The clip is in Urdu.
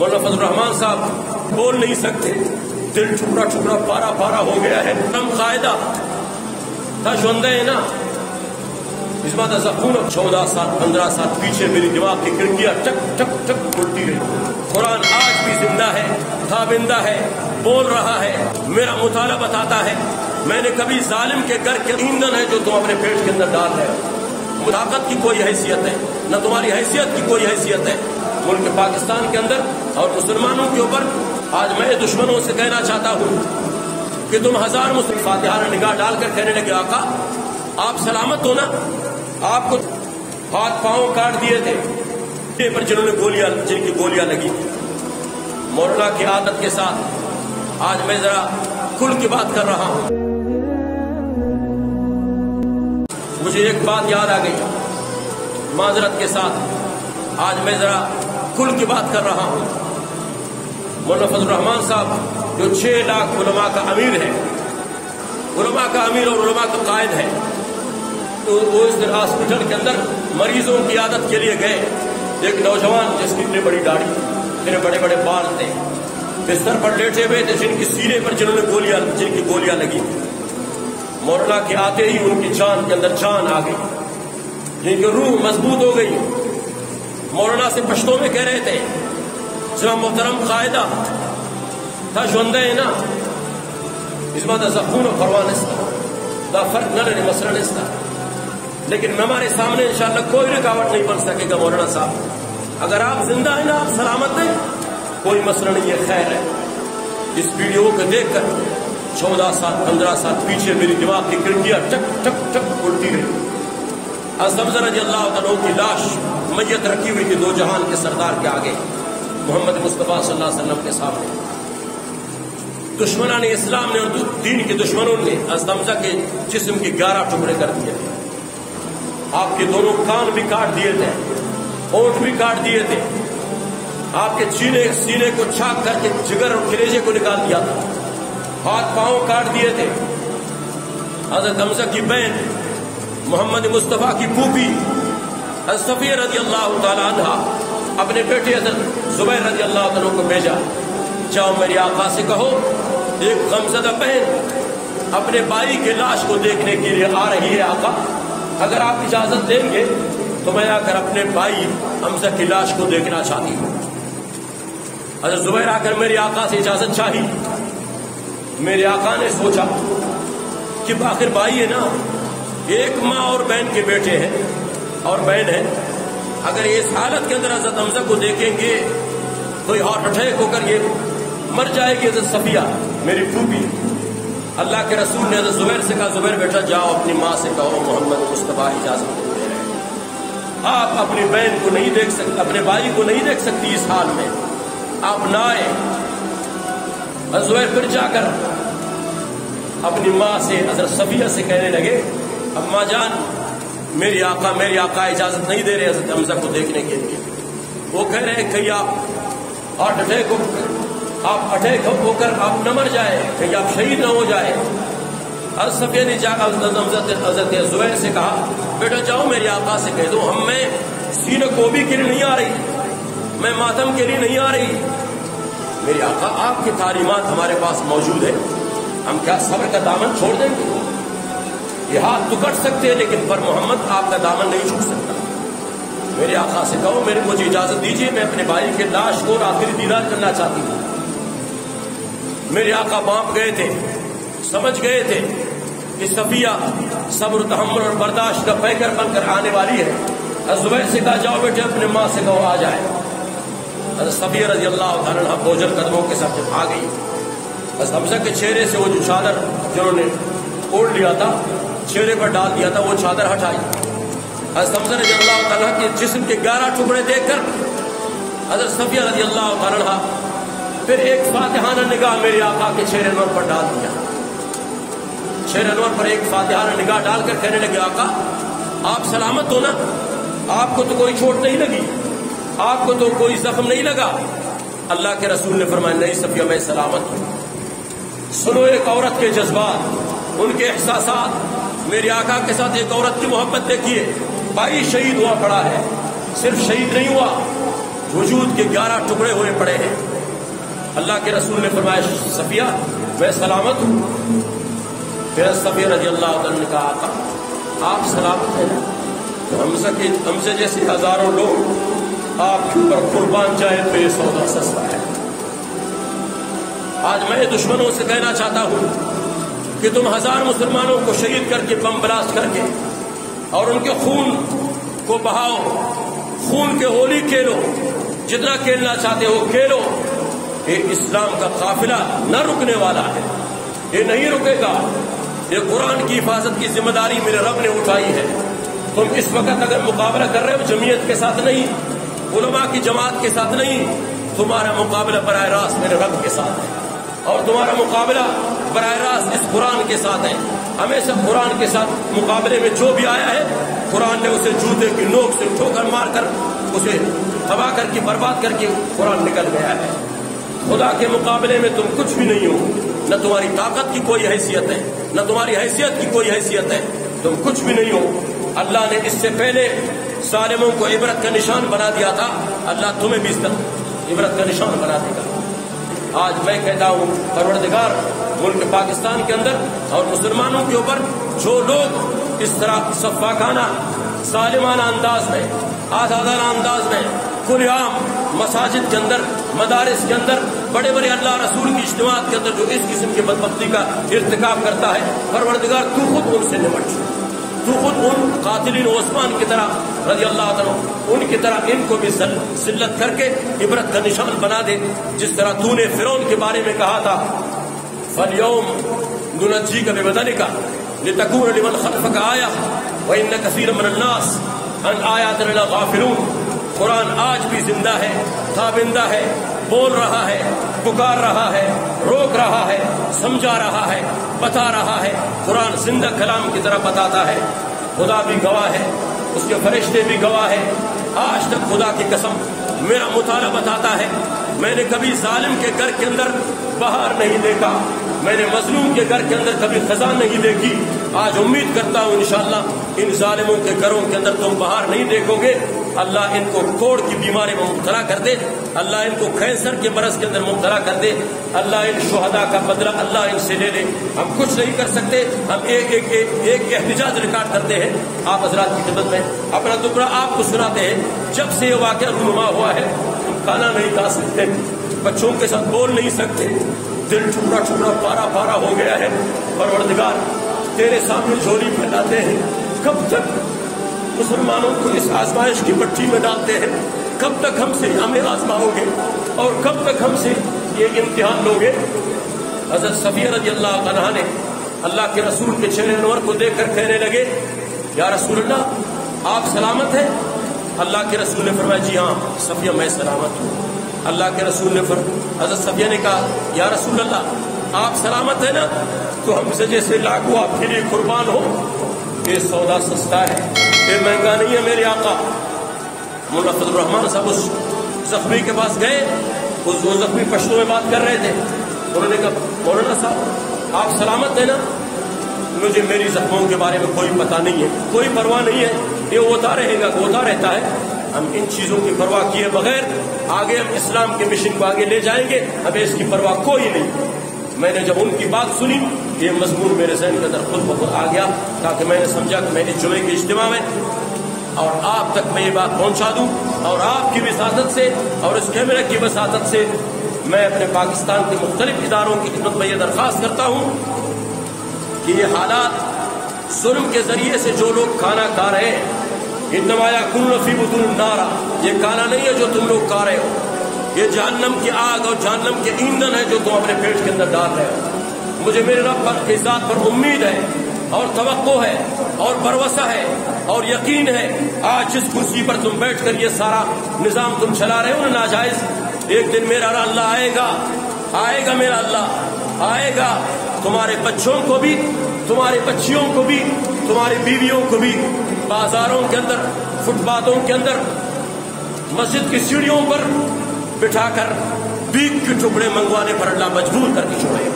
مولانا فضل الرحمان صاحب بول نہیں سکتے، دل ٹکڑا ٹکڑا پارا پارا ہو گیا ہے. ہم قاعدہ تھا شوندے نا اس بات زخون 14 سال 15 سال پیچھے میری دماغ کی کھڑکیاں ٹک ٹک ٹک کھلتی رہی. قرآن آج بھی زندہ ہے، تابندہ ہے، بول رہا ہے. میرا مطالعہ بتاتا ہے میں نے کبھی ظالم کے گھر کے ایندھن ہے جو تم اپنے پیٹ کے اندر ڈال رہے ہو. طاقت کی کوئی حیثیت ہے نہ تمہاری حیثیت کی کوئی حیثیت ہے. ملک پاکستان کے اندر اور مسلمانوں کے اوپر آج میں دشمنوں سے کہنا چاہتا ہوں کہ تم ہزار مسلم فاتحہ نگاہ ڈال کر کہنے لگے آقا آپ سلامت ہو نا. آپ کو ہاتھ پاؤں کاٹ دیے تھے پر جن کی گولیاں لگی. مولانا کی عادت کے ساتھ آج میں ذرا کھل کی بات کر رہا ہوں. مجھے ایک بات یاد آ گئی، معذرت کے ساتھ آج میں ذرا کھل کی بات کر رہا ہوں. مولانا فضل الرحمان صاحب جو 6 لاکھ علماء کا امیر ہے، علماء کا امیر اور علماء کا قائد ہے، تو وہ اس دن ہاسپٹل کے اندر مریضوں کی عادت کے لیے گئے. ایک نوجوان جس کی اتنی بڑی داڑھی، اتنے بڑے بڑے بال تھے، بستر پر لیٹے ہوئے تھے، جن کی سینے پر جن کی گولیاں لگی. مولانا کے آتے ہی ان کی جان کے اندر جان آ گئی، جن کی روح مضبوط ہو گئی. مولانا سے پشتوں میں کہہ رہے تھے جو محترم قاعدہ تھا شوندے نا اس بات زخون و پروانستا دا فرق نہ لے مسئلہ نستا. لیکن ہمارے سامنے انشاءاللہ کوئی رکاوٹ نہیں بن سکے گا. مولانا صاحب اگر آپ زندہ ہیں نا، آپ سلامت ہیں، کوئی مسئلہ نہیں ہے، خیر ہے. اس ویڈیو کو دیکھ کر 14 سال 15 سال پیچھے میری دماغ کی کھڑکیاں ٹک ٹک ٹک کھلتی رہی. حضرت رضی اللہ تعالیٰ کی لاش میت رکھی ہوئی تھی دو جہان کے سردار کے آگے، محمد مصطفیٰ صلی اللہ علیہ وسلم کے سامنے. دشمنان اسلام نے اور دین کے دشمنوں نے حضرت کے جسم کی 11 ٹکڑے کر دیے تھے. آپ کے دونوں کان بھی کاٹ دیے تھے، ہونٹ بھی کاٹ دیے تھے، آپ کے سینے کو چھاک کر کے جگر اور کلیجے کو نکال دیا تھا، ہاتھ پاؤں کاٹ دیے تھے. حضرت حمزہ کی بہن محمد مصطفیٰ کی پھوپھی حضرت صفیہ رضی اللہ تعالی عنہ اپنے بیٹے حضرت زبیر رضی اللہ عنہ کو بھیجا، جاؤ میری آقا سے کہو ایک غمزدہ بہن اپنے بھائی کے لاش کو دیکھنے کے لیے آ رہی ہے آقا، اگر آپ اجازت دیں گے تو میں آ کر اپنے بھائی حمزہ کی لاش کو دیکھنا چاہتی ہوں. حضرت زبیر آ کر میری آقا سے اجازت چاہی. میرے آقا نے سوچا کہ آخر بھائی ہے نا، ایک ماں اور بہن کے بیٹے ہیں اور بہن ہے، اگر اس حالت کے اندر حضرت حمزہ کو دیکھیں گے کوئی ہارٹ اٹیک ہو کر یہ مر جائے گی. حضرت صفیہ میری پھوپھی، اللہ کے رسول نے حضرت زبیر سے کہا زبیر بیٹا جاؤ اپنی ماں سے کہو محمد مصطفیٰ اجازت دے رہے ہیں، آپ اپنی بہن کو نہیں دیکھ سکتے، اپنے بھائی کو نہیں دیکھ سکتی اس حال میں، آپ نہ آئے. حضرت زبیر پھر جا کر اپنی ماں سے حضرت صفیہ سے کہنے لگے اماں جان میری آقا اجازت نہیں دے رہے حضرت حمزہ کو دیکھنے کے لیے. وہ کہہ رہے ہیں کہ آپ ہارٹ اٹیک ہو کر آپ نہ مر جائے، کہ آپ شہید نہ ہو جائے. حضرت صفیہ نے جا کر حضرت زبیر سے کہا بیٹا جاؤ میری آقا سے کہہ دو ہم میں سینہ کوبی کے لیے نہیں آ رہی، میں ماتم کے لیے نہیں آ رہی. میری آقا آپ کی تعلیمات ہمارے پاس موجود ہے، ہم کیا صبر کا دامن چھوڑ دیں گے؟ یہ ہاتھ تو کٹ سکتے ہیں لیکن پر محمد آپ کا دامن نہیں چھوڑ سکتا. میرے آقا سے کہو میرے مجھے اجازت دیجیے، میں اپنے بھائی کے لاش کو آخری دیدار کرنا چاہتی ہوں. میرے آقا بانپ گئے تھے، سمجھ گئے تھے کہ صفیہ صبر تحمل اور برداشت کا پیکر بن کر آنے والی ہے. حضرت زبیر سے کہا جاؤ بیٹے اپنے ماں سے کہو آ جائے. حضرت صفیہ رضی اللہ تعالیٰ عنہ بوجھل قدموں کے ساتھ جب آ گئی، حضرت حمزہ کے چہرے سے وہ جو چادر جنہوں نے اوڑھ لیا تھا چہرے پر ڈال دیا تھا وہ چادر ہٹائی. حضرت حمزہ رضی اللہ تعالیٰ کے جسم کے 11 ٹکڑے دیکھ کر حضرت صفیہ رضی اللہ تعالیٰ عنہ پھر ایک فاتحانہ نگاہ میرے آقا کے چہرے انور پر ڈال دیا. چہرے انور پر ایک فاتحانہ نگاہ ڈال کر کہنے لگے آقا آپ سلامت ہو نا، آپ کو تو کوئی چوٹ نہیں لگی، آپ کو تو کوئی زخم نہیں لگا؟ اللہ کے رسول نے فرمایا نہیں صفیہ میں سلامت ہوں. سنو ایک عورت کے جذبات، ان کے احساسات. میرے آقا کے ساتھ ایک عورت کی محبت دیکھیے. بھائی شہید ہوا پڑا ہے، صرف شہید نہیں ہوا وجود کے 11 ٹکڑے ہوئے پڑے ہیں. اللہ کے رسول نے فرمایا صفیہ میں سلامت ہوں. پھر صفیہ رضی اللہ عنہ نے کہا آقا آپ سلامت ہیں. ہم سے جیسے ہزاروں لوگ آپ کے اوپر قربان جائے تو یہ سودا سستا ہے. آج میں دشمنوں سے کہنا چاہتا ہوں کہ تم 1000 مسلمانوں کو شہید کر کے بم بلاسٹ کر کے اور ان کے خون کو بہاؤ, خون کے ہولی کھیلو, جتنا کھیلنا چاہتے ہو کھیلو. یہ اسلام کا قافلہ نہ رکنے والا ہے, یہ نہیں رکے گا. یہ قرآن کی حفاظت کی ذمہ داری میرے رب نے اٹھائی ہے. تم اس وقت اگر مقابلہ کر رہے ہو جمعیت کے ساتھ نہیں, علماء کی جماعت کے ساتھ نہیں, تمہارا مقابلہ براہ راست میرے رب کے ساتھ ہے, اور تمہارا مقابلہ براہ راست اس قرآن کے ساتھ ہے. ہمیشہ قرآن کے ساتھ مقابلے میں جو بھی آیا ہے قرآن نے اسے جوتے کی نوک سے ٹھوکر مار کر اسے تباہ کر کے برباد کر کے قرآن نکل گیا ہے. خدا کے مقابلے میں تم کچھ بھی نہیں ہو, نہ تمہاری طاقت کی کوئی حیثیت ہے, نہ تمہاری حیثیت کی کوئی حیثیت ہے, تم کچھ بھی نہیں ہو. اللہ نے اس سے پہلے ظالموں کو عبرت کا نشان بنا دیا تھا, اللہ تمہیں بھی عبرت کا نشان بنا دے گا. آج میں کہتا ہوں پروردگار ملک پاکستان کے اندر اور مسلمانوں کے اوپر جو لوگ اس طرح سفاکانہ ظالمانہ انداز میں, آزادانہ انداز میں کھلے عام مساجد کے اندر, مدارس کے اندر, بڑے بڑے اللہ رسول کی اجتماعات کے اندر جو اس قسم کی بدبختی کا ارتکاب کرتا ہے, پروردگار تو خود ان سے نمٹ, تو خود ان قاتلین عثمان کی طرح رضی اللہ عنہ ان کی طرح ان کو بھی ذلت کر کے عبرت کا نشان بنا دے. جس طرح تو نے فرعون کے بارے میں کہا تھا فَالْيَوْمَ نُنَجِّيكَ بِبَدَنِكَ لِتَكُونَ لِمَنْ خَلْفَكَ آیَةً وَإِنَّ كَثِيرًا مِنَ النَّاسِ عَنْ آیَاتِنَا لَغَافِلُونَ. قرآن آج بھی زندہ ہے, تابندہ ہے, بول رہا ہے, پکار رہا ہے, روک رہا ہے, سمجھا رہا ہے, بتا رہا ہے. قرآن زندہ کلام کی طرح بتاتا ہے. خدا بھی گواہ ہے, اس کے فرشتے بھی گواہ ہے. آج تک خدا کی قسم میرا مطالعہ بتاتا ہے میں نے کبھی ظالم کے گھر کے اندر بہار نہیں دیکھا, میں نے مظلوم کے گھر کے اندر کبھی خزاں نہیں دیکھی. آج امید کرتا ہوں انشاءاللہ ان ظالموں کے گھروں کے اندر تم بہار نہیں دیکھو گے. اللہ ان کو کوڑ کی بیماری میں مبتلا کر دے, اللہ ان کو کینسر کے مرض کے اندر مبتلا کر دے, اللہ ان شہداء کا بدلہ اللہ ان سے لے لے. ہم کچھ نہیں کر سکتے, ہم ایک احتجاج ریکارڈ کرتے ہیں آپ حضرات کی خدمت میں, اپنا ٹکڑا آپ کو سناتے ہیں. جب سے یہ واقعہ رونما ہوا ہے ہم کھانا نہیں کھا سکتے, بچوں کے ساتھ بول نہیں سکتے, دل ٹکڑا ٹکڑا پارا پارا ہو گیا ہے. پروردگار تیرے سامنے جھولی پھیلاتے ہیں, کب تک مسلمانوں کو اس آزمائش کی بٹی میں ڈالتے ہیں, کب تک ہمیں آزماؤ گے اور کب تک ہم سے یہ امتحان لوگے. حضرت صفیہ رضی اللہ عنہا نے اللہ کے رسول کے چہرے انور کو دیکھ کر کہنے لگے یا رسول اللہ آپ سلامت ہیں. اللہ کے رسول نے فرمایا جی ہاں صفیہ میں سلامت ہوں. اللہ کے رسول نے حضرت صفیہ نے کہا یا رسول اللہ آپ سلامت ہیں نا, تو ہم سے جیسے لاکھوں آپ کے لیے قربان ہو. یہ سودا سستا ہے, یہ مہنگا نہیں ہے میرے آقا. مولانا فضل الرحمان صاحب اس زخمی کے پاس گئے, وہ زخمی پشتوں میں بات کر رہے تھے. انہوں نے کہا مولانا صاحب آپ سلامت ہیں نا, مجھے میری زخموں کے بارے میں کوئی پتہ نہیں ہے, کوئی پرواہ نہیں ہے, یہ ہوتا رہے گا, ہوتا رہتا ہے. ہم ان چیزوں کی پرواہ کیے بغیر آگے ہم اسلام کے مشن کو آگے لے جائیں گے, ہمیں اس کی پرواہ کوئی نہیں. میں نے جب ان کی بات سنی یہ مضمون میرے ذہن کے اندر خود بخود آ گیا, تاکہ میں نے سمجھا کہ میں اس جمعے کے اجتماع میں اور آپ تک میں یہ بات پہنچا دوں, اور آپ کی وساطت سے اور اس کیمرے کی وساطت سے میں اپنے پاکستان کے مختلف اداروں کی خدمت میں یہ درخواست کرتا ہوں کہ یہ حالات ظلم کے ذریعے سے جو لوگ کھانا کھا رہے ہیں, انما یأکلون فی بطون النار, یہ کھانا نہیں ہے جو تم لوگ کھا رہے ہو, یہ جہنم کی آگ اور جہنم کے ایندھن ہے جو تم اپنے پیٹ کے اندر ڈال رہے ہو. مجھے میرے رب کی ذات پر امید ہے اور توقع ہے اور بھروسہ ہے اور یقین ہے. آج جس کرسی پر تم بیٹھ کر یہ سارا نظام تم چلا رہے ہو نا ناجائز, ایک دن میرا اللہ آئے گا, آئے گا میرا اللہ آئے گا. تمہارے بچوں کو بھی, تمہارے بچیوں کو بھی, تمہاری بیویوں کو بھی بازاروں کے اندر, فٹ پاتھوں کے اندر, مسجد کی سیڑھیوں پر بٹھا کر بیک کے ٹکڑے منگوانے پر اللہ مجبور کر کے چھوڑے.